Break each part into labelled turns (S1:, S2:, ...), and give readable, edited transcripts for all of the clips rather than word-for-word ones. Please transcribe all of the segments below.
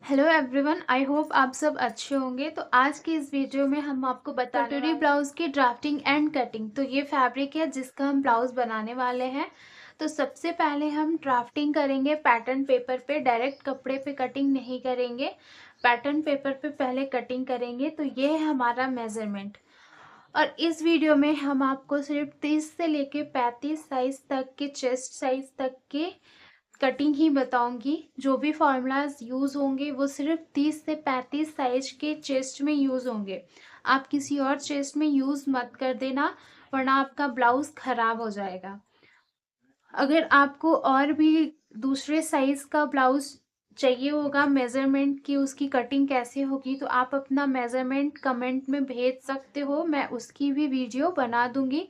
S1: Hello everyone, I hope आप सब अच्छे होंगे। तो आज की इस वीडियो में हम आपको बताने कटोरी ब्लाउज की ड्राफ्टिंग एंड कटिंग। तो ये फैब्रिक है जिसका हम ब्लाउज बनाने वाले हैं। तो सबसे पहले हम ड्राफ्टिंग करेंगे पैटर्न पेपर पे, डायरेक्ट कपड़े पे कटिंग नहीं करेंगे, पैटर्न पेपर पे पहले कटिंग करेंगे। तो ये है हमारा मेजरमेंट। और इस वीडियो में हम आपको सिर्फ 30 से लेके 35 साइज तक के, चेस्ट साइज तक के कटिंग ही बताऊंगी। जो भी फॉर्मूलाज यूज़ होंगे वो सिर्फ 30 से 35 साइज के चेस्ट में यूज़ होंगे। आप किसी और चेस्ट में यूज़ मत कर देना, वरना आपका ब्लाउज खराब हो जाएगा। अगर आपको और भी दूसरे साइज का ब्लाउज चाहिए होगा मेज़रमेंट की, उसकी कटिंग कैसे होगी, तो आप अपना मेज़रमेंट कमेंट में भेज सकते हो, मैं उसकी भी वीडियो बना दूंगी।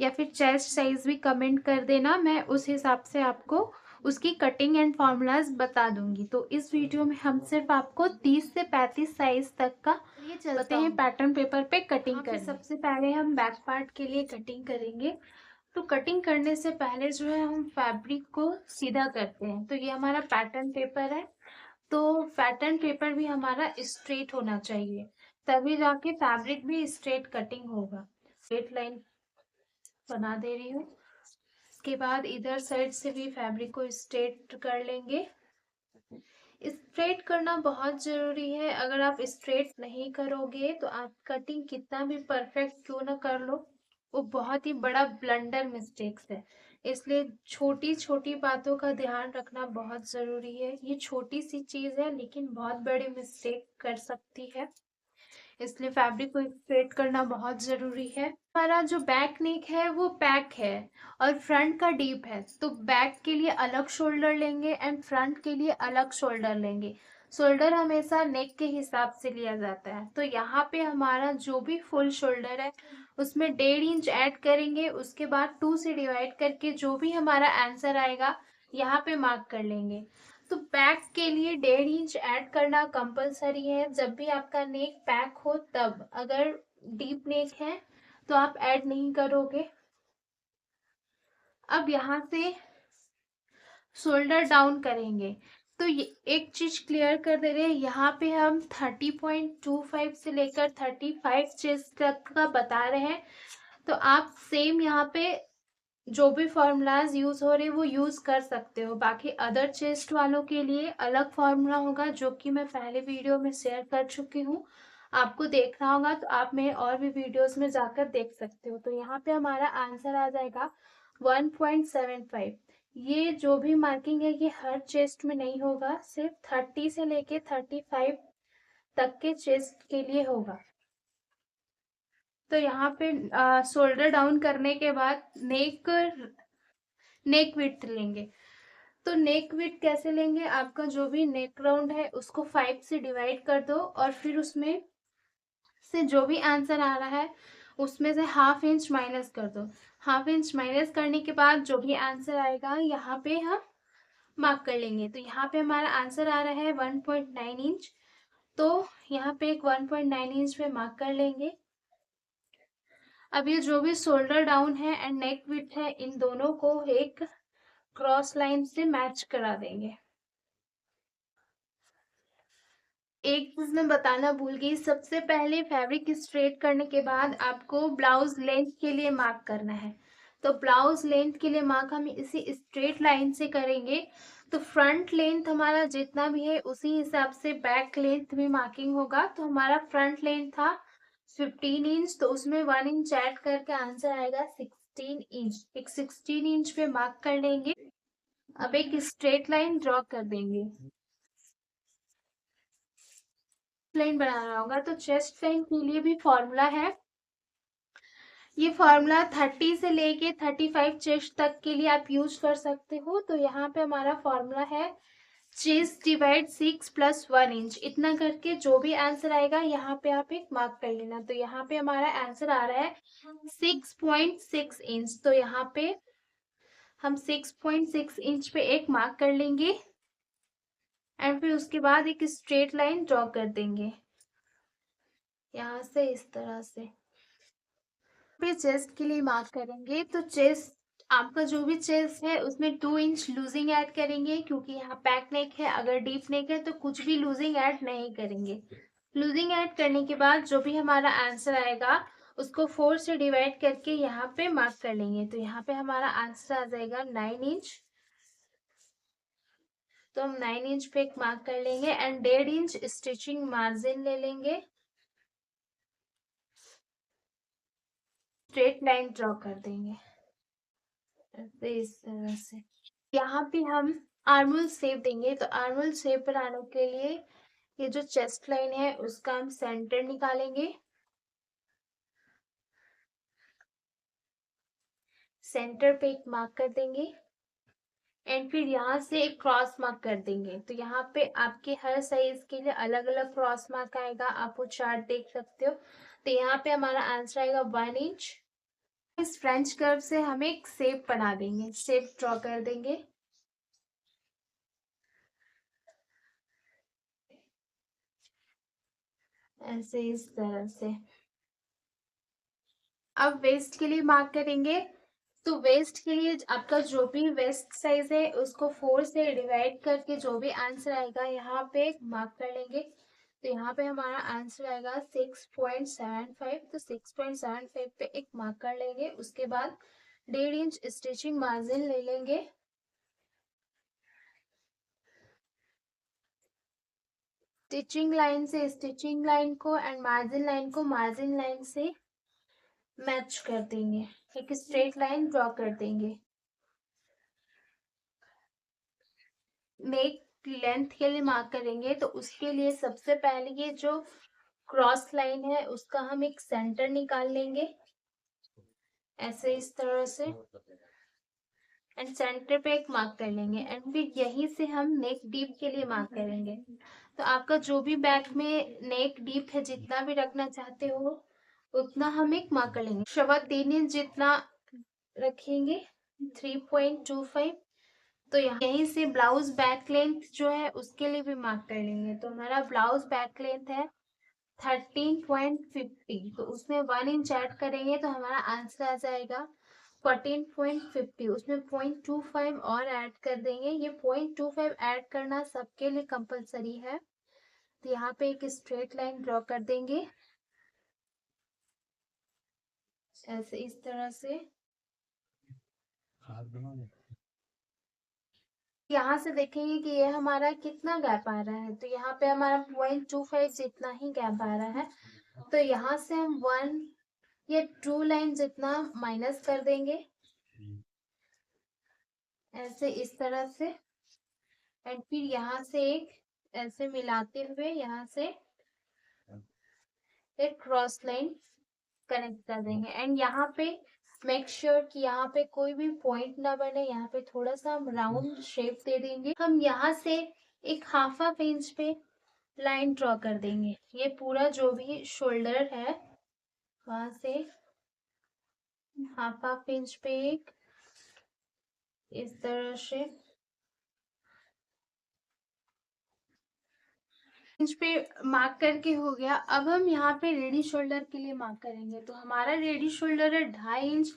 S1: या फिर चेस्ट साइज भी कमेंट कर देना, मैं उस हिसाब से आपको उसकी कटिंग एंड फॉर्मूलाज बता दूंगी। तो इस वीडियो में हम सिर्फ आपको 30 से 35 साइज तक का ये चलते हैं पैटर्न पेपर पे कटिंग करने। सबसे पहले हम बैक पार्ट के लिए कटिंग करेंगे। तो कटिंग करने से पहले जो है हम फैब्रिक को सीधा करते हैं। तो ये हमारा पैटर्न पेपर है। तो पैटर्न पेपर भी हमारा स्ट्रेट होना चाहिए, तभी जाके फैब्रिक भी स्ट्रेट कटिंग होगा। स्ट्रेट लाइन बना दे रही हूँ। इसके बाद इधर साइड से भी फैब्रिक को स्ट्रेट कर लेंगे। स्ट्रेट करना बहुत जरूरी है। अगर आप स्ट्रेट नहीं करोगे तो आप कटिंग कितना भी परफेक्ट क्यों ना कर लो, वो बहुत ही बड़ा ब्लंडर मिस्टेक्स है। इसलिए छोटी छोटी बातों का ध्यान रखना बहुत जरूरी है। ये छोटी सी चीज है लेकिन बहुत बड़ी मिस्टेक कर सकती है, इसलिए फैब्रिक को स्ट्रेट करना बहुत जरूरी है। हमारा जो बैक नेक है वो पैक है और फ्रंट का डीप है। तो बैक के लिए अलग शोल्डर लेंगे एंड फ्रंट के लिए अलग शोल्डर लेंगे। शोल्डर हमेशा नेक के हिसाब से लिया जाता है। तो यहाँ पे हमारा जो भी फुल शोल्डर है उसमें 1.5 इंच ऐड करेंगे। उसके बाद 2 से डिवाइड करके जो भी हमारा आंसर आएगा यहाँ पे मार्क कर लेंगे। तो बैक के लिए 1.5 इंच ऐड करना कंपलसरी है जब भी आपका नेक पैक हो तब। अगर डीप नेक है तो आप ऐड नहीं करोगे। अब यहाँ से शोल्डर डाउन करेंगे। तो ये एक चीज क्लियर कर दे रहे हैं, यहाँ पे हम 30.25 से लेकर 35 चेस्ट तक का बता रहे हैं। तो आप सेम यहाँ पे जो भी फॉर्मूलाज यूज हो रहे हैं वो यूज कर सकते हो। बाकी अदर चेस्ट वालों के लिए अलग फॉर्मूला होगा जो कि मैं पहले वीडियो में शेयर कर चुकी हूँ। आपको देखना होगा तो आप मेरे और भी वीडियोस में जाकर देख सकते हो। तो यहाँ पे हमारा आंसर आ जाएगा 1.75। ये जो भी मार्किंग है ये हर चेस्ट में नहीं होगा, सिर्फ 30 से लेके 35 तक के चेस्ट के लिए होगा। तो यहाँ पे शोल्डर डाउन करने के बाद नेक विड्थ लेंगे। तो नेक विड्थ कैसे लेंगे, आपका जो भी नेक राउंड है उसको 5 से डिवाइड कर दो और फिर उसमें से जो भी आंसर आ रहा है उसमें से ½ इंच माइनस कर दो। ½ इंच माइनस करने के बाद जो भी आंसर आएगा यहाँ पे हम मार्क कर लेंगे। तो यहाँ पे हमारा आंसर आ रहा है 1.9 इंच। तो यहाँ पे एक 1.9 इंच पे मार्क कर लेंगे। अब ये जो भी शोल्डर डाउन है एंड नेक विड्थ है इन दोनों को एक क्रॉस लाइन से मैच करा देंगे। एक चीज मैं बताना भूल गई, सबसे पहले फैब्रिक स्ट्रेट करने के बाद आपको ब्लाउज लेंथ के लिए मार्क करना है। तो ब्लाउज लेंथ के लिए मार्क हम इसी स्ट्रेट लाइन से करेंगे। तो फ्रंट लेंथ हमारा जितना भी है उसी हिसाब से बैक लेंथ भी मार्किंग होगा। तो हमारा फ्रंट लेंथ था 15 इंच, तो उसमें 1 इंच ऐड करके आंसर आएगा 16 इंच। एक 16 इंच पे मार्क कर लेंगे। अब एक स्ट्रेट लाइन ड्रॉ कर देंगे। लाइन बनाना होगा तो चेस्ट लाइन के लिए भी फॉर्मूला है। ये फॉर्मूला 30 से लेके 35 चेस्ट तक के लिए आप यूज कर सकते हो। तो यहाँ पे हमारा फॉर्मूला है चेस्ट डिवाइड 6 + 1 इंच। इतना करके जो भी आंसर आएगा यहाँ पे आप एक मार्क कर लेना। तो यहाँ पे हमारा आंसर आ रहा है 6.6 इंच। तो यहाँ पे हम 6.6 इंच पे एक मार्क कर लेंगे एंड फिर उसके बाद एक स्ट्रेट लाइन ड्रॉ कर देंगे यहाँ से इस तरह से। फिर चेस्ट के लिए मार्क करेंगे। तो चेस्ट आपका जो भी चेस्ट है उसमें 2 इंच लूजिंग ऐड करेंगे, क्योंकि यहाँ बैक नेक है। अगर डीप नेक है तो कुछ भी लूजिंग ऐड नहीं करेंगे। लूजिंग ऐड करने के बाद जो भी हमारा आंसर आएगा उसको 4 से डिवाइड करके यहाँ पे मार्क कर लेंगे। तो यहाँ पे हमारा आंसर आ जाएगा 9 इंच। तो हम 9 इंच पे एक मार्क कर लेंगे एंड 1.5 इंच स्टिचिंग मार्जिन ले लेंगे। स्ट्रेट लाइन ड्रॉ कर देंगे ऐसे, इस तरह से। यहाँ पे हम आर्मोल शेप देंगे। तो आर्मोल शेप बनाने के लिए ये जो चेस्ट लाइन है उसका हम सेंटर निकालेंगे। सेंटर पे एक मार्क कर देंगे एंड फिर यहाँ से एक क्रॉस मार्क कर देंगे। तो यहाँ पे आपके हर साइज के लिए अलग अलग क्रॉस मार्क आएगा, आप वो चार्ट देख सकते हो। तो यहाँ पे हमारा आंसर आएगा 1 इंच। इस फ्रेंच कर्व से हम एक शेप बना देंगे, शेप ड्रॉ कर देंगे ऐसे, इस तरह से। अब वेस्ट के लिए मार्क करेंगे। तो वेस्ट के लिए आपका जो भी वेस्ट साइज है उसको 4 से डिवाइड करके जो भी आंसर आएगा यहाँ पे मार्क कर लेंगे। तो यहाँ पे हमारा आंसर आएगा 6.75। तो 6.75 पे एक मार्क कर लेंगे। उसके बाद 1.5 इंच स्टिचिंग मार्जिन ले लेंगे। स्टिचिंग लाइन से स्टिचिंग लाइन को एंड मार्जिन लाइन को मार्जिन लाइन से मैच कर देंगे, एक स्ट्रेट लाइन ड्रॉ कर देंगे। नेक लेंथ के लिए मार्क करेंगे। तो उसके लिए सबसे पहले ये जो क्रॉस लाइन है उसका हम एक सेंटर निकाल लेंगे ऐसे, इस तरह से। एंड सेंटर पे एक मार्क कर लेंगे एंड फिर यहीं से हम नेक डीप के लिए मार्क करेंगे। तो आपका जो भी बैक में नेक डीप है, जितना भी रखना चाहते हो उतना हम एक मार्क कर लेंगे। 3.25 इंच जितना रखेंगे, 3.25। तो यहीं से ब्लाउज बैक लेंथ जो है उसके लिए भी मार्क कर लेंगे। तो हमारा ब्लाउज बैक लेंथ है 13.50। तो उसमें 1 इंच ऐड करेंगे तो हमारा आंसर आ जाएगा 14.50। उसमें 0.25 और ऐड कर देंगे। ये 0.25 ऐड करना सबके लिए कंपलसरी है। तो यहाँ पे एक स्ट्रेट लाइन ड्रॉ कर देंगे ऐसे, इस तरह से। यहाँ से देखेंगे कि ये हमारा कितना गैप आ रहा है। तो यहाँ पे हमारा 0.25 जितना ही गैप आ रहा है। तो यहाँ से हम 1 या 2 लाइन जितना माइनस कर देंगे ऐसे, इस तरह से। एंड फिर यहाँ से एक ऐसे मिलाते हुए यहाँ से एक क्रॉस लाइन कनेक्ट कर देंगे। एंड यहाँ पे मेक श्योर कि यहाँ पे कोई भी पॉइंट ना बने। यहाँ पे थोड़ा सा हम राउंड शेप दे देंगे। हम यहाँ से एक हाफ इंच पे लाइन ड्रॉ कर देंगे। ये पूरा जो भी शोल्डर है वहां से हाफ इंच पे एक, इस तरह से इंच पे मार्क करके हो गया। अब हम यहाँ पे रेडी शोल्डर के लिए मार्क करेंगे। तो हमारा रेडी शोल्डर है 2.5 इंच,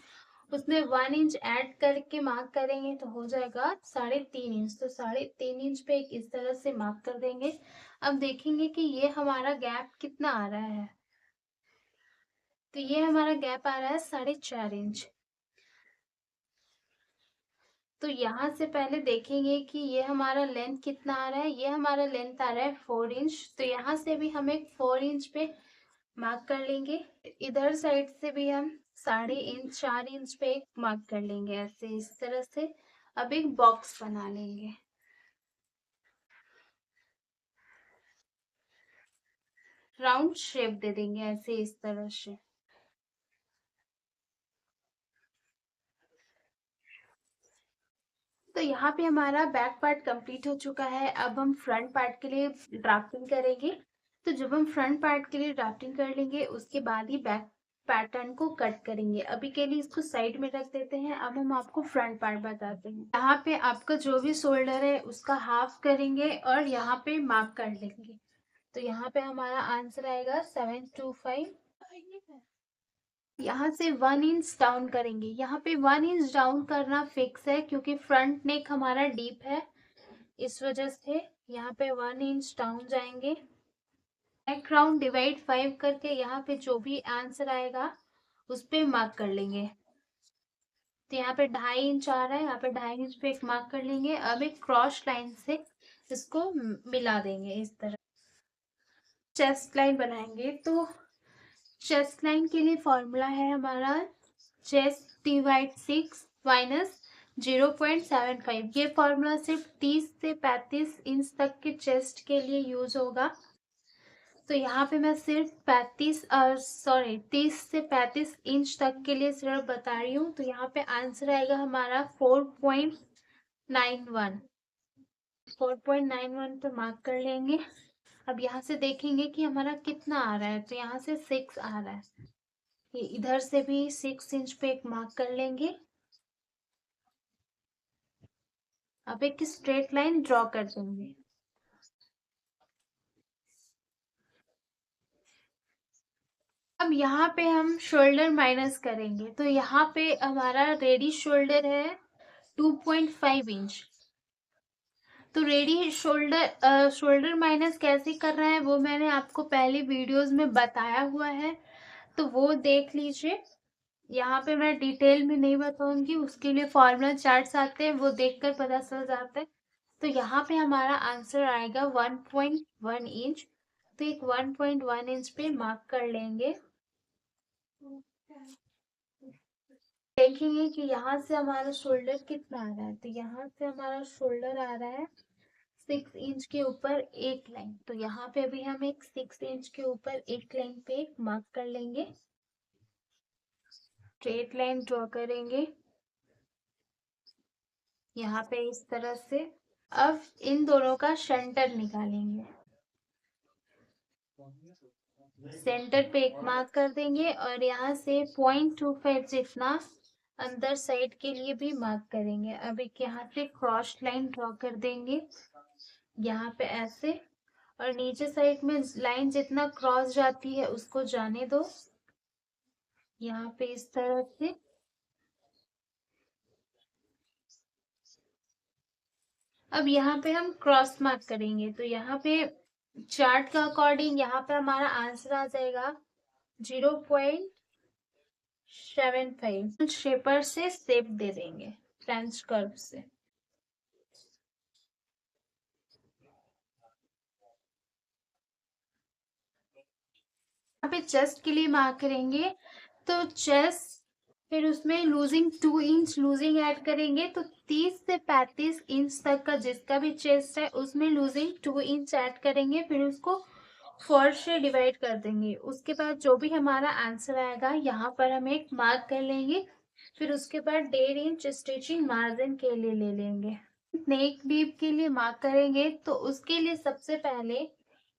S1: उसमें 1 इंच ऐड करके मार्क करेंगे तो हो जाएगा 3.5 इंच। तो 3.5 इंच पे एक इस तरह से मार्क कर देंगे। अब देखेंगे कि ये हमारा गैप कितना आ रहा है। तो ये हमारा गैप आ रहा है 4.5 इंच। तो यहाँ से पहले देखेंगे कि ये हमारा लेंथ कितना आ रहा है। ये हमारा लेंथ आ रहा है 4 इंच। तो यहाँ से भी हम एक 4 इंच पे मार्क कर लेंगे। इधर साइड से भी हम 4 इंच पे एक मार्क कर लेंगे ऐसे, इस तरह से। अब एक बॉक्स बना लेंगे, राउंड शेप दे देंगे ऐसे, इस तरह से। तो यहाँ पे हमारा बैक पार्ट कंप्लीट हो चुका है। अब हम फ्रंट पार्ट के लिए ड्राफ्टिंग करेंगे। तो जब हम फ्रंट पार्ट के लिए ड्राफ्टिंग कर लेंगे उसके बाद ही बैक पैटर्न को कट करेंगे। अभी के लिए इसको साइड में रख देते हैं। अब हम आपको फ्रंट पार्ट बताते हैं। यहाँ पे आपका जो भी शोल्डर है उसका हाफ करेंगे और यहाँ पे मार्क कर लेंगे। तो यहाँ पे हमारा आंसर आएगा 725। यहाँ से 1 इंच डाउन करेंगे। यहाँ पे 1 इंच डाउन करना फिक्स है क्योंकि फ्रंट नेक हमारा डीप है, इस वजह से यहाँ पे 1 इंच डाउन जाएंगे। नेक राउंड डिवाइड 5 करके यहाँ पे जो भी आंसर आएगा उस पे मार्क कर लेंगे। तो यहाँ पे 2.5 इंच आ रहा है, यहाँ पे 2.5 इंच पे एक मार्क कर लेंगे। अब एक क्रॉस लाइन से इसको मिला देंगे इस तरह। चेस्ट लाइन बनाएंगे तो चेस्ट लाइन के लिए फॉर्मूला है हमारा चेस्ट डिवाइड 6 माइनस 0.75। ये फॉर्मूला सिर्फ 30 से 35 इंच तक के चेस्ट के लिए यूज होगा। तो यहाँ पे मैं सिर्फ 30 से 35 इंच तक के लिए सिर्फ बता रही हूँ। तो यहाँ पे आंसर आएगा हमारा 4.91। 4.91 पे मार्क कर लेंगे। अब यहाँ से देखेंगे कि हमारा कितना आ रहा है, तो यहाँ से 6 आ रहा है। ये इधर से भी 6 इंच पे एक मार्क कर लेंगे। अब एक स्ट्रेट लाइन ड्रॉ कर देंगे। अब यहाँ पे हम शोल्डर माइनस करेंगे, तो यहाँ पे हमारा रेडी शोल्डर है 2.5 इंच। तो रेडी शोल्डर माइनस कैसे कर रहा है वो मैंने आपको पहले वीडियोस में बताया हुआ है, तो वो देख लीजिए। यहाँ पे मैं डिटेल में नहीं बताऊंगी, उसके लिए फॉर्मूला चार्ट्स आते हैं, वो देखकर पता चल जाता है। तो यहाँ पे हमारा आंसर आएगा 1.1 इंच। तो एक 1.1 इंच पे मार्क कर लेंगे। देखेंगे कि यहाँ से हमारा शोल्डर कितना आ रहा है, तो यहाँ से हमारा शोल्डर आ रहा है 6 इंच के ऊपर एक लाइन। तो यहाँ पे भी हम एक 6 इंच के ऊपर एक लाइन पे मार्क कर लेंगे। स्ट्रेट लाइन ड्रॉ करेंगे यहाँ पे इस तरह से। अब इन दोनों का सेंटर निकालेंगे। सेंटर पे एक मार्क कर देंगे और यहाँ से 0.25 जितना अंदर साइड के लिए भी मार्क करेंगे। अब एक यहाँ से क्रॉस लाइन ड्रॉ कर देंगे यहाँ पे ऐसे, और नीचे साइड में लाइन जितना क्रॉस जाती है उसको जाने दो यहाँ पे इस तरह से। अब यहाँ पे हम क्रॉस मार्क करेंगे, तो यहाँ पे चार्ट का अकॉर्डिंग यहाँ पे हमारा आंसर आ जाएगा 0.75। शेपर से शेप दे देंगे फ्रेंच कर्व से। यहाँ पे चेस्ट के लिए मार्क करेंगे, तो चेस्ट फिर उसमें लूजिंग 2 इंच लूजिंग ऐड करेंगे। तो 30 से 35 इंच तक का जिसका भी चेस्ट है उसमें लूजिंग 2 इंच ऐड करेंगे, फिर उसको 4 से डिवाइड कर देंगे। उसके बाद जो भी हमारा आंसर आएगा यहाँ पर हम एक मार्क कर लेंगे। फिर उसके बाद 1.5 इंच स्टिचिंग मार्जिन के लिए ले लेंगे। नेक डीप के लिए मार्क करेंगे, तो उसके लिए सबसे पहले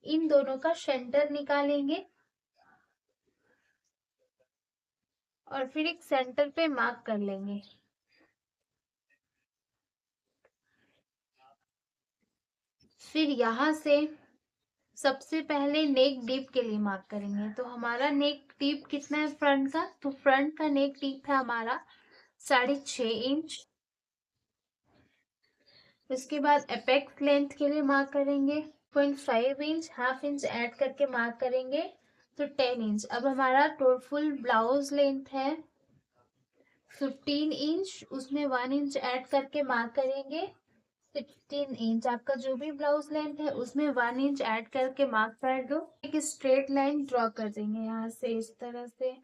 S1: इन दोनों का सेंटर निकालेंगे और फिर एक सेंटर पे मार्क कर लेंगे। फिर यहाँ से सबसे पहले नेक डीप के लिए मार्क करेंगे। तो हमारा नेक डीप कितना है फ्रंट का, तो फ्रंट का नेक डीप है हमारा 6.5 इंच। उसके बाद एपेक्स लेंथ के लिए मार्क करेंगे 0.5 इंच, हाफ इंच ऐड करके मार्क करेंगे तो 10 इंच। अब हमारा फुल ब्लाउज लेंथ है 15 इंच, उसमें 1 इंच ऐड करके मार्क करेंगे 16 इंच। आपका जो भी ब्लाउज लेंथ है उसमें 1 इंच ऐड करके मार्क कर दो। एक स्ट्रेट लाइन ड्रॉ कर देंगे यहाँ से इस तरह से।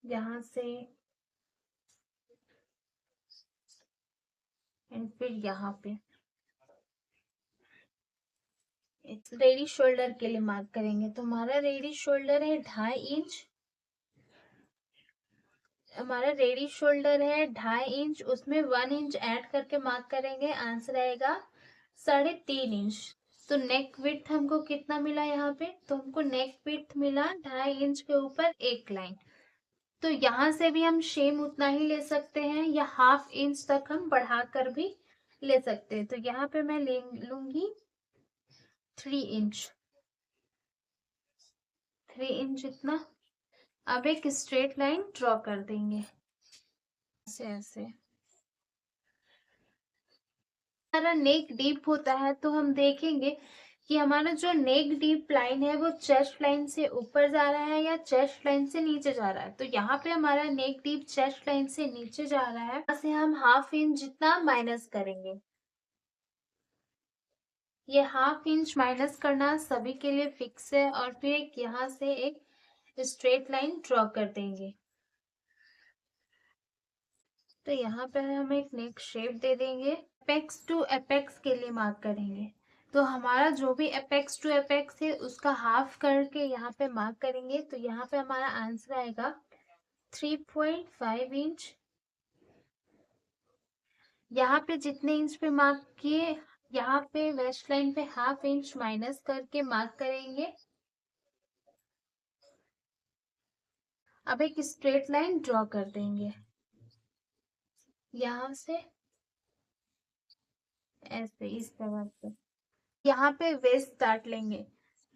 S1: यहाँ से एंड फिर यहाँ पे रेडी शोल्डर के लिए मार्क करेंगे। तो हमारा रेडी शोल्डर है 2.5 इंच। हमारा रेडी शोल्डर है 2.5 इंच, उसमें 1 इंच ऐड करके मार्क करेंगे, आंसर आएगा 3.5 इंच। तो नेक विड्थ हमको कितना मिला यहाँ पे, तो हमको नेक विड्थ मिला 2.5 इंच के ऊपर एक लाइन। तो यहाँ से भी हम सेम उतना ही ले सकते हैं या हाफ इंच तक हम बढ़ाकर भी ले सकते हैं। तो यहाँ पे मैं ले लूंगी 3 इंच, 3 इंच इतना। अब एक स्ट्रेट लाइन ड्रॉ कर देंगे ऐसे ऐसे। हमारा नेक डीप होता है तो हम देखेंगे कि हमारा जो नेक डीप लाइन है वो चेस्ट लाइन से ऊपर जा रहा है या चेस्ट लाइन से नीचे जा रहा है। तो यहाँ पे हमारा नेक डीप चेस्ट लाइन से नीचे जा रहा है, यहाँ से हम 1/2 इंच जितना माइनस करेंगे। ये 1/2 इंच माइनस करना सभी के लिए फिक्स है। और फिर एक यहाँ से एक स्ट्रेट लाइन ड्रॉ कर देंगे। तो यहाँ पे हम एक नेक शेप दे देंगे। एपेक्स टू एपेक्स के लिए मार्क करेंगे। तो हमारा जो भी एपेक्स टू एपेक्स है उसका हाफ करके यहाँ पे मार्क करेंगे। तो यहाँ पे हमारा आंसर आएगा 3.5 इंच। यहाँ पे जितने इंच पे मार्क किए, यहाँ पे वेस्ट लाइन पे 1/2 इंच माइनस करके मार्क करेंगे। अब एक स्ट्रेट लाइन ड्रॉ कर देंगे यहाँ से ऐसे इस तरह से। यहाँ पे वेस्ट डार्ट लेंगे।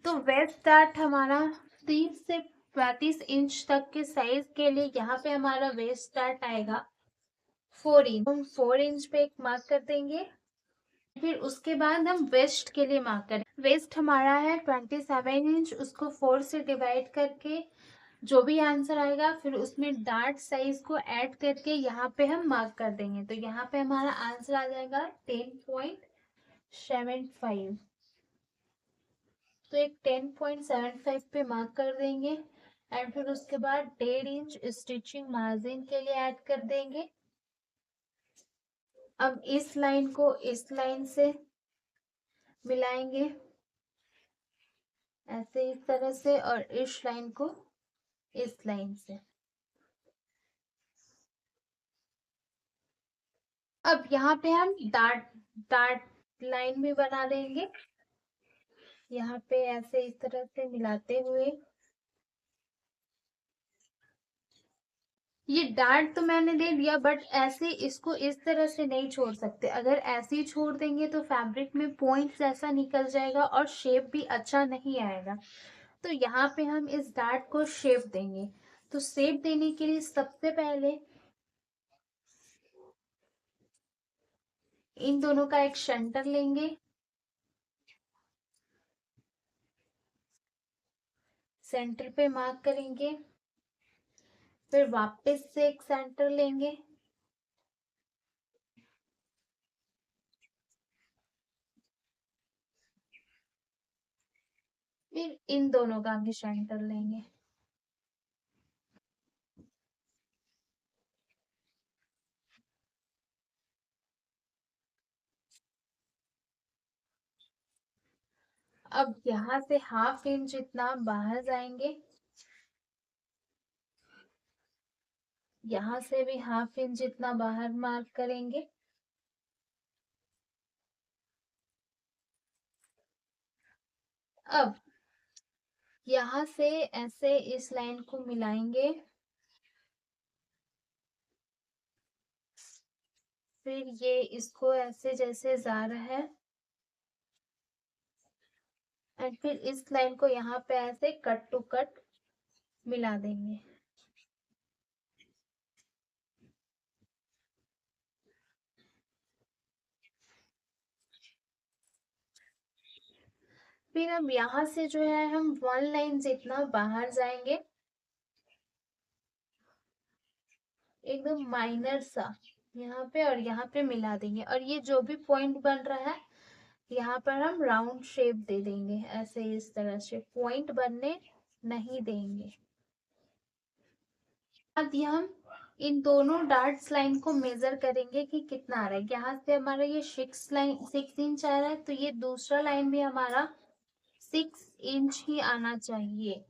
S1: तो वेस्ट डार्ट हमारा 30 से 35 इंच तक के साइज के लिए यहाँ पे हमारा वेस्ट डार्ट आएगा 4 इंच। हम 4 इंच पे एक मार्क कर देंगे। फिर उसके बाद हम वेस्ट के लिए मार्क करें। वेस्ट हमारा है 27 इंच, उसको 4 से डिवाइड करके जो भी आंसर आएगा फिर उसमें डार्ट साइज को ऐड करके यहाँ पे हम मार्क कर देंगे। तो यहाँ पे हमारा आंसर आ जाएगा 10.75। तो एक 10.75 पे मार्क कर देंगे। एंड फिर उसके बाद 1.5 इंच स्टिचिंग मार्जिन के लिए ऐड कर देंगे। अब इस लाइन को इस लाइन से मिलाएंगे ऐसे इस तरह से, और इस लाइन को इस लाइन से। अब यहाँ पे हम डार्ट डार्ट लाइन भी बना देंगे यहाँ पे ऐसे इस तरह से मिलाते हुए। ये डार्ट तो मैंने दे दिया, बट ऐसे इसको इस तरह से नहीं छोड़ सकते। अगर ऐसे ही छोड़ देंगे तो फैब्रिक में पॉइंट्स ऐसा निकल जाएगा और शेप भी अच्छा नहीं आएगा। तो यहाँ पे हम इस डार्ट को शेप देंगे। तो शेप देने के लिए सबसे पहले इन दोनों का एक सेंटर लेंगे, सेंटर पे मार्क करेंगे। फिर वापस से एक सेंटर लेंगे, फिर इन दोनों का भी सेंटर लेंगे। अब यहाँ से 1/2 इंच इतना बाहर जाएंगे, यहाँ से भी 1/2 इंच इतना बाहर मार्क करेंगे। अब यहाँ से ऐसे इस लाइन को मिलाएंगे, फिर ये इसको ऐसे जैसे जा रहा है, एंड फिर इस लाइन को यहाँ पे ऐसे कट टू कट मिला देंगे। फिर अब यहाँ से जो है हम 1 लाइन जितना बाहर जाएंगे, एकदम माइनर सा यहाँ पे और यहाँ पे मिला देंगे। और ये जो भी पॉइंट बन रहा है यहाँ पर हम राउंड शेप दे देंगे ऐसे इस तरह से, पॉइंट बनने नहीं देंगे। अब हम इन दोनों डार्ट्स लाइन को मेजर करेंगे कि कितना आ रहा है। यहाँ से हमारा ये 6 इंच आ रहा है, तो ये दूसरा लाइन भी हमारा 6 इंच ही आना चाहिए।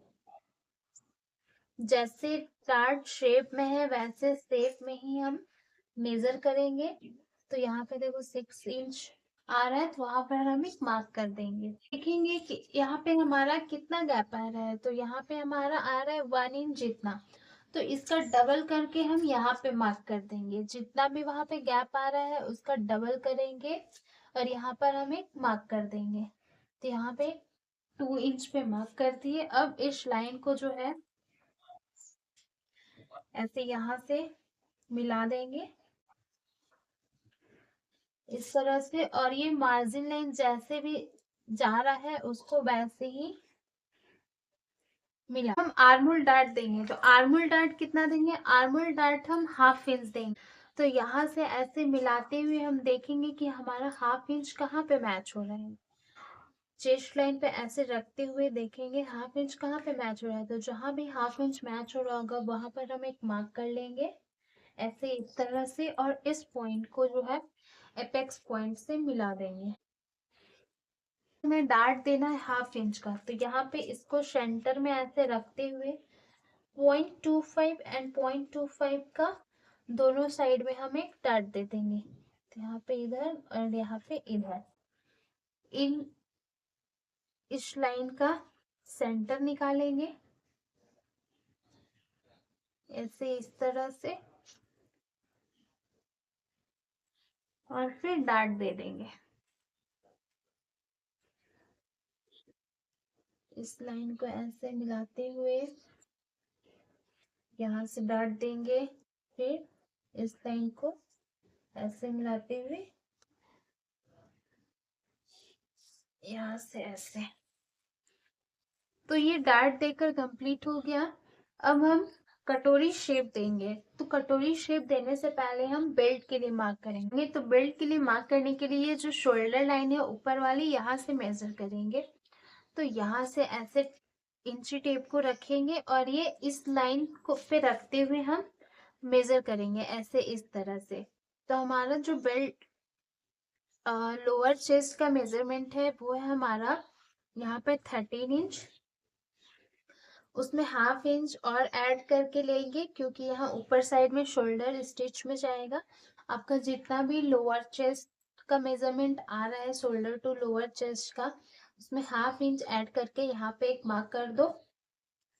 S1: जैसे डार्ट शेप में है वैसे शेप में ही हम मेजर करेंगे। तो यहाँ पे देखो 6 इंच आ रहा है, तो वहां पर हम एक मार्क कर देंगे। देखेंगे कि यहाँ पे हमारा कितना गैप आ रहा है। तो यहाँ पे हमारा आ रहा है 1 इंच जितना। तो इसका डबल करके हम यहाँ पे मार्क कर देंगे, जितना भी वहां पे गैप आ रहा है उसका डबल करेंगे और यहाँ पर हम एक मार्क कर देंगे। तो यहाँ पे 2 इंच पे मार्क कर दिए। अब इस लाइन को जो है ऐसे यहाँ से मिला देंगे इस तरह से, और ये मार्जिन लाइन जैसे भी जा रहा है उसको वैसे ही मिला। हम आर्मोल डार्ट देंगे, तो आर्मोल डार्ट कितना देंगे? आर्मोल डार्ट हम 1/2 इंच देंगे। तो यहाँ से ऐसे मिलाते हुए हम देखेंगे कि हमारा 1/2 इंच कहाँ पे मैच हो रहा है। चेस्ट लाइन पे ऐसे रखते हुए देखेंगे 1/2 इंच कहाँ पे मैच हो रहा है। तो जहां भी 1/2 इंच मैच हो रहा होगा वहां पर हम एक मार्क कर लेंगे ऐसे इस तरह से, और इस पॉइंट को जो है एपेक्स पॉइंट से मिला देंगे। हमें डार्ट देना है 1/2 इंच का, तो यहाँ पे इसको सेंटर में ऐसे रखते हुए 0.25 एंड 0.25 का दोनों साइड में हम एक डार्ट दे देंगे। तो यहाँ पे इधर और यहाँ पे इधर, इन इस लाइन का सेंटर निकालेंगे ऐसे इस तरह से, और फिर डार्ट दे देंगे। इस लाइन को ऐसे मिलाते हुए यहाँ से डार्ट देंगे, फिर इस लाइन को ऐसे मिलाते हुए यहाँ से ऐसे। तो ये डार्ट देकर कंप्लीट हो गया। अब हम कटोरी शेप देंगे। तो कटोरी शेप देने से पहले हम बेल्ट के लिए मार्क करेंगे। तो बेल्ट के लिए मार्क करने के लिए जो शोल्डर लाइन है ऊपर वाली, यहाँ से मेजर करेंगे। तो यहाँ से ऐसे इंची टेप को रखेंगे और ये इस लाइन को पे रखते हुए हम मेजर करेंगे ऐसे इस तरह से। तो हमारा जो बेल्ट लोअर चेस्ट का मेजरमेंट है वो है हमारा यहाँ पे 13 इंच। उसमें 1/2 इंच और ऐड करके लेंगे क्योंकि यहाँ ऊपर साइड में शोल्डर स्टिच में जाएगा। आपका जितना भी लोअर चेस्ट का मेजरमेंट आ रहा है शोल्डर टू लोअर चेस्ट का, उसमें 1/2 इंच ऐड करके यहाँ पे एक मार्क कर दो।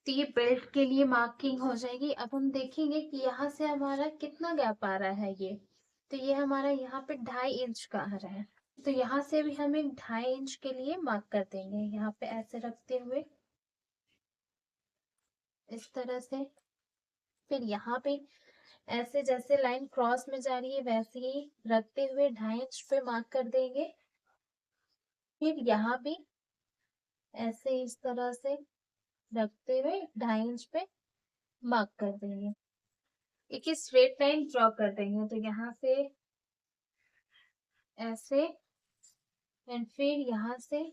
S1: तो ये बेल्ट के लिए मार्किंग हो जाएगी। अब हम देखेंगे कि यहाँ से हमारा कितना गैप आ रहा है ये। तो ये हमारा यहाँ पे 2.5 इंच का आ रहा है। तो यहाँ से भी हम एक 2.5 इंच के लिए मार्क कर देंगे यहाँ पे ऐसे रखते हुए इस तरह से। फिर यहाँ पे ऐसे जैसे लाइन क्रॉस में जा रही है वैसे ही रखते हुए 2.5 इंच पे मार्क कर देंगे। फिर यहाँ भी ऐसे इस तरह से रखते हुए 2.5 इंच पे मार्क कर देंगे। एक स्ट्रेट लाइन ड्रॉ कर देंगे। तो यहाँ से ऐसे एंड फिर यहाँ से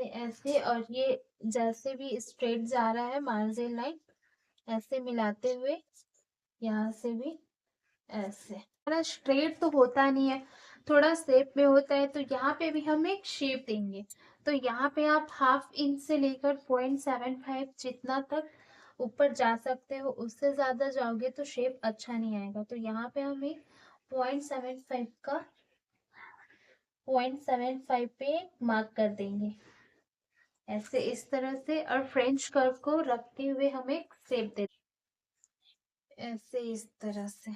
S1: ऐसे, और ये जैसे भी स्ट्रेट जा रहा है मार्जिन लाइन ऐसे मिलाते हुए यहाँ से भी ऐसे। हमारा स्ट्रेट तो होता नहीं है, थोड़ा शेप में होता है, तो यहाँ पे भी हम एक शेप देंगे। तो यहाँ पे आप 1/2 इंच से लेकर 0.75 जितना तक ऊपर जा सकते हो, उससे ज्यादा जाओगे तो शेप अच्छा नहीं आएगा। तो यहाँ पे हम एक 0.75 पे मार्क कर देंगे ऐसे इस तरह से, और फ्रेंच कर्व को रखते हुए हम एक शेप दे ऐसे इस तरह से।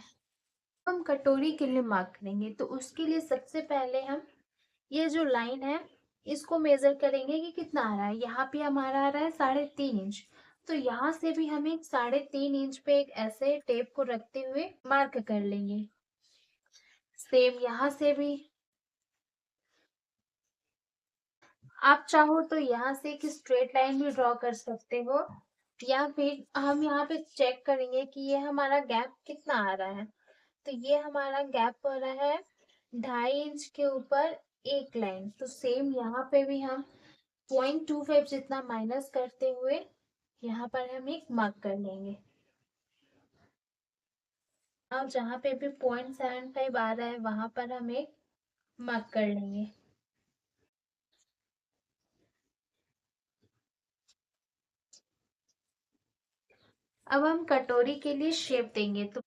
S1: हम कटोरी के लिए मार्क करेंगे, तो उसके लिए सबसे पहले हम ये जो लाइन है इसको मेजर करेंगे कि कितना आ रहा है। यहाँ पे हमारा आ रहा है 3.5 इंच। तो यहाँ से भी हम एक 3.5 इंच पे एक ऐसे टेप को रखते हुए मार्क कर लेंगे। सेम यहाँ से भी आप चाहो तो यहाँ से एक स्ट्रेट लाइन भी ड्रॉ कर सकते हो, या फिर हम यहाँ पे चेक करेंगे कि ये हमारा गैप कितना आ रहा है। तो ये हमारा गैप हो रहा है 2.5 इंच के ऊपर एक लाइन। तो सेम यहाँ पे भी हम 0.25 जितना माइनस करते हुए यहाँ पर हम एक मार्क कर लेंगे। अब जहाँ पे भी 0.75 आ रहा है वहां पर हम एक मार्क कर लेंगे। अब हम कटोरी के लिए शेप देंगे। तो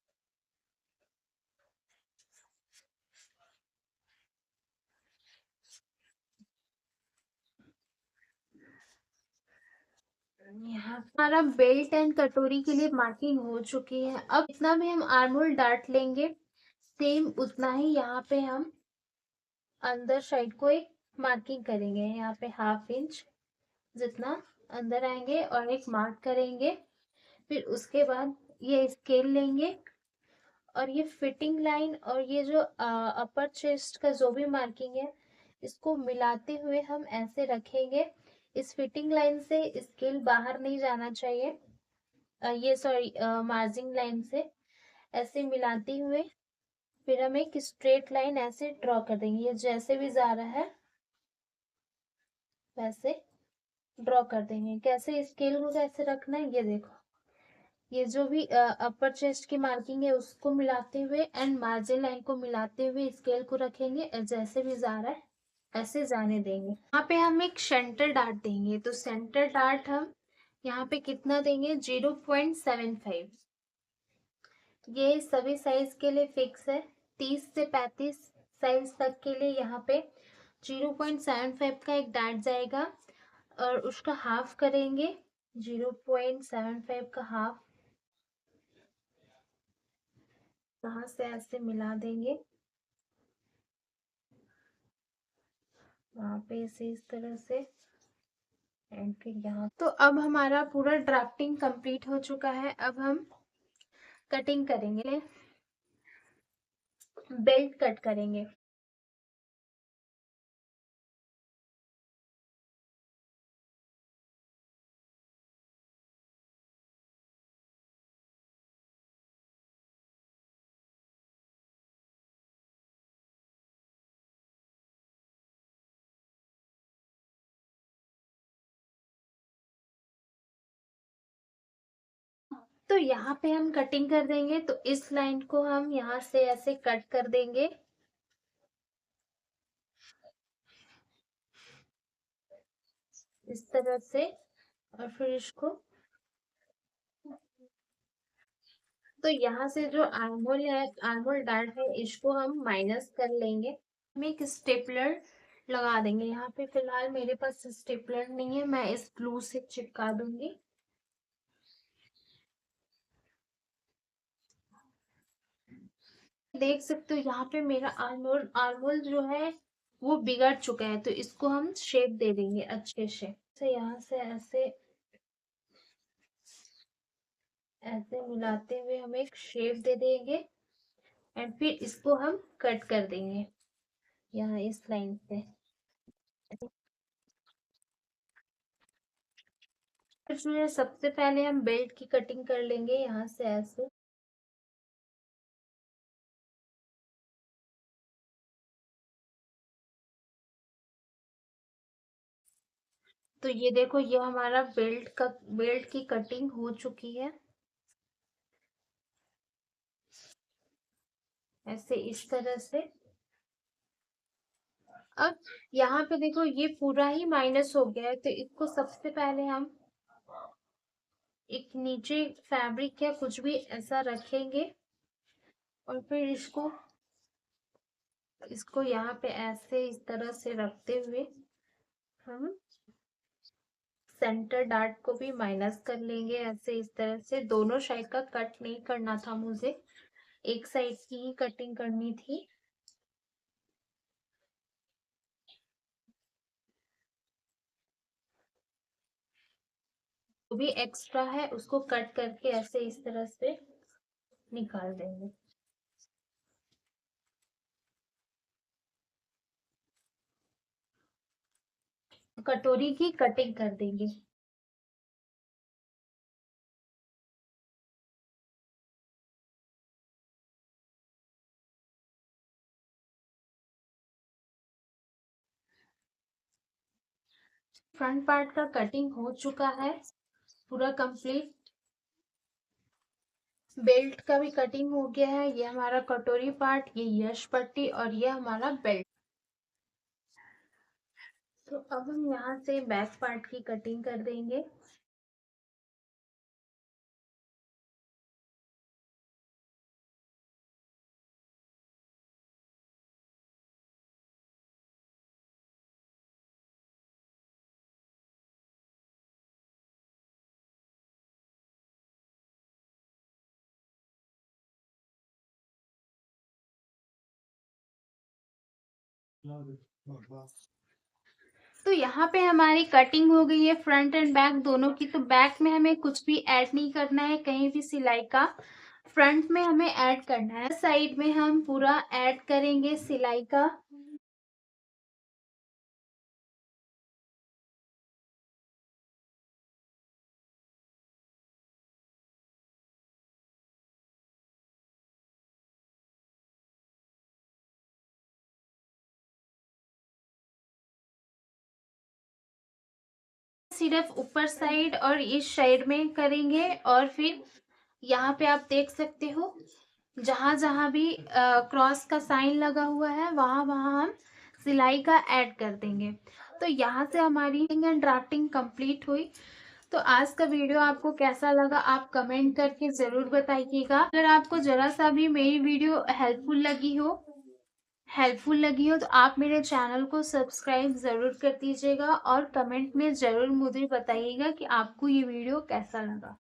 S1: यहाँ हमारा बेल्ट एंड कटोरी के लिए मार्किंग हो चुकी है। अब इतना भी हम आर्म होल डार्ट लेंगे, सेम उतना ही यहाँ पे हम अंदर साइड को एक मार्किंग करेंगे। यहाँ पे 1/2 इंच जितना अंदर आएंगे और एक मार्क करेंगे। फिर उसके बाद ये स्केल लेंगे और ये फिटिंग लाइन और ये जो अपर चेस्ट का जो भी मार्किंग है, इसको मिलाते हुए हम ऐसे रखेंगे। इस फिटिंग लाइन से स्केल बाहर नहीं जाना चाहिए, ये सॉरी मार्जिंग लाइन से ऐसे मिलाते हुए फिर हम एक स्ट्रेट लाइन ऐसे ड्रॉ कर देंगे। ये जैसे भी जा रहा है वैसे ड्रॉ कर देंगे। कैसे स्केल को कैसे रखना है ये देखो, ये जो भी अपर चेस्ट की मार्किंग है उसको मिलाते हुए एंड मार्जिन लाइन को मिलाते हुए स्केल को रखेंगे। जैसे भी जा रहा है ऐसे जाने देंगे। यहाँ पे हम एक सेंटर डार्ट देंगे, तो सेंटर डार्ट हम यहाँ पे कितना देंगे, 0.75। ये सभी साइज के लिए फिक्स है। 30 से 35 साइज तक के लिए यहाँ पे 0.75 का एक डार्ट जाएगा और उसका हाफ करेंगे। 0.75 का हाफ यहाँ से ऐसे मिला देंगे, वहां पे इसे इस तरह से एंड फिर यहाँ। तो अब हमारा पूरा ड्राफ्टिंग कंप्लीट हो चुका है। अब हम कटिंग करेंगे, बेल्ट कट करेंगे। तो यहाँ पे हम कटिंग कर देंगे, तो इस लाइन को हम यहाँ से ऐसे कट कर देंगे इस तरह से, और फिर इसको, तो यहाँ से जो आर्महोल है, आर्महोल डार्ट है, इसको हम माइनस कर लेंगे। हम एक स्टेपलर लगा देंगे। यहाँ पे फिलहाल मेरे पास स्टेपलर नहीं है, मैं इस ग्लू से चिपका दूंगी। देख सकते हो यहाँ पे मेरा आर्महोल आर्महोल जो है वो बिगड़ चुका है, तो इसको हम शेप दे देंगे अच्छे से यहाँ से ऐसे ऐसे मिलाते हुए हम एक शेप दे देंगे एंड फिर इसको हम कट कर देंगे यहाँ इस लाइन से। फिर जो है सबसे पहले हम बेल्ट की कटिंग कर लेंगे यहाँ से ऐसे। तो ये देखो, ये हमारा बेल्ट की कटिंग हो चुकी है ऐसे इस तरह से। अब यहाँ पे देखो ये पूरा ही माइनस हो गया है, तो इसको सबसे पहले हम एक नीचे फैब्रिक या कुछ भी ऐसा रखेंगे और फिर इसको इसको यहाँ पे ऐसे इस तरह से रखते हुए हम सेंटर डार्ट को भी माइनस कर लेंगे ऐसे इस तरह से। दोनों साइड का कट नहीं करना था मुझे, एक साइड की ही कटिंग करनी थी। जो भी एक्स्ट्रा है उसको कट करके ऐसे इस तरह से निकाल देंगे। कटोरी की कटिंग कर देंगे। फ्रंट पार्ट का कटिंग हो चुका है पूरा कंप्लीट। बेल्ट का भी कटिंग हो गया है। ये हमारा कटोरी पार्ट, ये यश पट्टी और ये हमारा बेल्ट। तो अब हम यहाँ से बैक पार्ट की कटिंग कर देंगे। तो यहाँ पे हमारी कटिंग हो गई है फ्रंट एंड बैक दोनों की। तो बैक में हमें कुछ भी ऐड नहीं करना है कहीं भी सिलाई का, फ्रंट में हमें ऐड करना है। साइड में हम पूरा ऐड करेंगे सिलाई का। सिर्फ ऊपर साइड और इस साइड में करेंगे, और फिर यहाँ पे आप देख सकते हो जहां जहां भी क्रॉस का साइन लगा हुआ है वहां वहां हम सिलाई का ऐड कर देंगे। तो यहाँ से हमारी ड्राफ्टिंग कंप्लीट हुई। तो आज का वीडियो आपको कैसा लगा आप कमेंट करके जरूर बताइएगा। अगर आपको जरा सा भी मेरी वीडियो हेल्पफुल लगी हो तो आप मेरे चैनल को सब्सक्राइब ज़रूर कर दीजिएगा, और कमेंट में ज़रूर मुझे बताइएगा कि आपको ये वीडियो कैसा लगा।